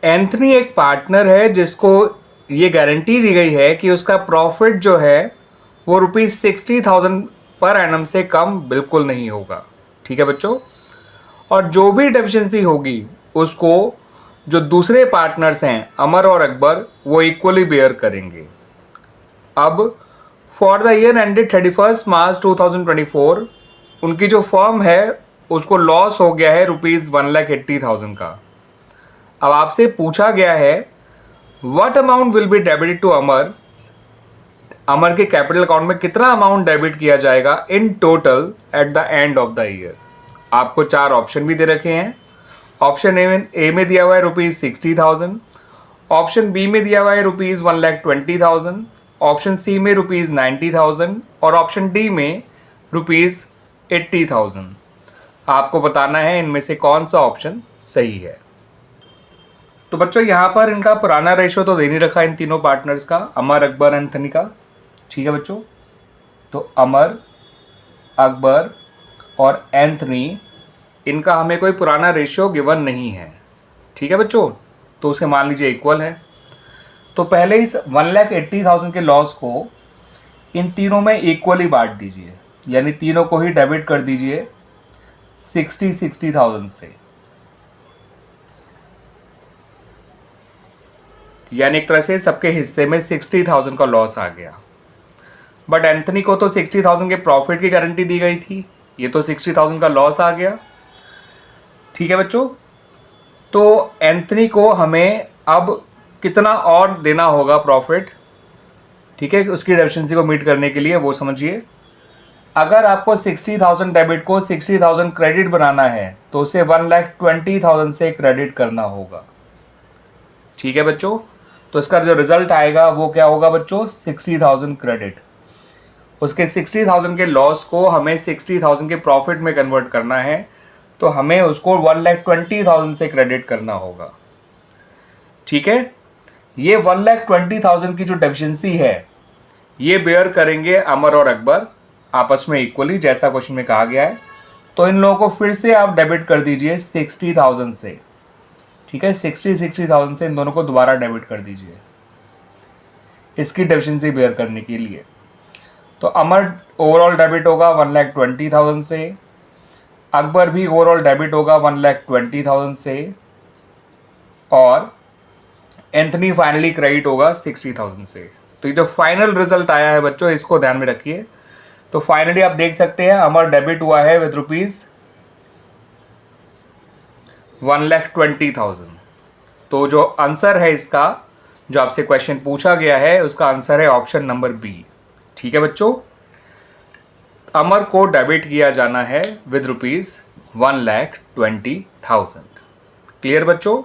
Anthony एक partner है जिसको ये गारंटी दी गई है कि उसका प्रॉफिट जो है वो ₹60,000 पर एनम से कम बिल्कुल नहीं होगा। ठीक है बच्चों, और जो भी डेफिशिएंसी होगी उसको जो दूसरे पार्टनर्स हैं अमर और अकबर वो इक्वली बेयर करेंगे। अब फॉर द ईयर एंडेड 31 मार्च 2024 उनकी जो फर्म है उसको लॉस हो गया है ₹1,80,000 का। अब आपसे पूछा गया है what amount will be debited to Amar, Amar के कैपिटल अकाउंट में कितना अमाउंट डेबिट किया जाएगा in total at the end of the year. आपको 4 ऑप्शन भी दे रखे हैं। ऑप्शन ए में दिया हुआ है ₹60,000, ऑप्शन बी में दिया हुआ है ₹1,20,000, ऑप्शन सी में ₹90,000 और ऑप्शन डी में ₹80,000। आपको बताना है इनमें से कौन सा ऑप्शन सही है। तो बच्चों यहाँ पर इनका पुराना रेशो तो दे नहीं रखा इन तीनों पार्टनर्स का, अमर अकबर एंथनी का। ठीक है बच्चों, तो अमर अकबर और एंथनी इनका हमें कोई पुराना रेशियो गिवन नहीं है। ठीक है बच्चों, तो उसे मान लीजिए इक्वल है। तो पहले इस 1,80,000 के लॉस को इन तीनों में इक्वली बांट दीजिए, यानी तीनों को ही डेबिट कर दीजिए 60,000 से। यानी एक तरह से सबके हिस्से में 60,000 का लॉस आ गया। बट एंथनी को तो 60,000 के प्रॉफिट की गारंटी दी गई थी, ये तो 60,000 का लॉस आ गया। ठीक है बच्चों, तो एंथनी को हमें अब कितना और देना होगा प्रॉफिट, ठीक है, उसकी डेफिशिएंसी को मीट करने के लिए, वो समझिए। अगर आपको 60,000 डेबिट को 60,000 क्रेडिट बनाना है तो उसे 1,20,000 से क्रेडिट करना होगा। ठीक है बच्चों, तो इसका जो रिजल्ट आएगा वो क्या होगा बच्चों, 60,000 क्रेडिट। उसके 60,000 के लॉस को हमें 60,000 के प्रॉफिट में कन्वर्ट करना है, तो हमें उसको 1,20,000 से क्रेडिट करना होगा। ठीक है, ये 1,20,000 की जो डेफिशिएंसी है ये बेयर करेंगे अमर और अकबर आपस में इक्वली, जैसा क्वेश्चन में कहा गया है। तो इन लोगों को फिर से आप डेबिट कर दीजिए 60,000 से। ठीक है, 60,000 से इन दोनों को दोबारा डेबिट कर दीजिए इसकी डेफिशिएंसी बेयर करने के लिए। तो अमर ओवरऑल डेबिट होगा 1,20,000 से, अकबर भी ओवरऑल डेबिट होगा 1,20,000 से, और एंथनी फाइनली क्रेडिट होगा 60,000 से। तो ये जो फाइनल रिजल्ट आया है बच्चों इसको ध्यान में रखिए। तो फाइनली आप देख सकते हैं अमर डेबिट हुआ है विद ₹1,20,000। तो जो आंसर है इसका, जो आपसे क्वेश्चन पूछा गया है उसका आंसर है ऑप्शन नंबर बी। ठीक है बच्चों, अमर को डेबिट किया जाना है विद ₹1,20,000। क्लियर बच्चों।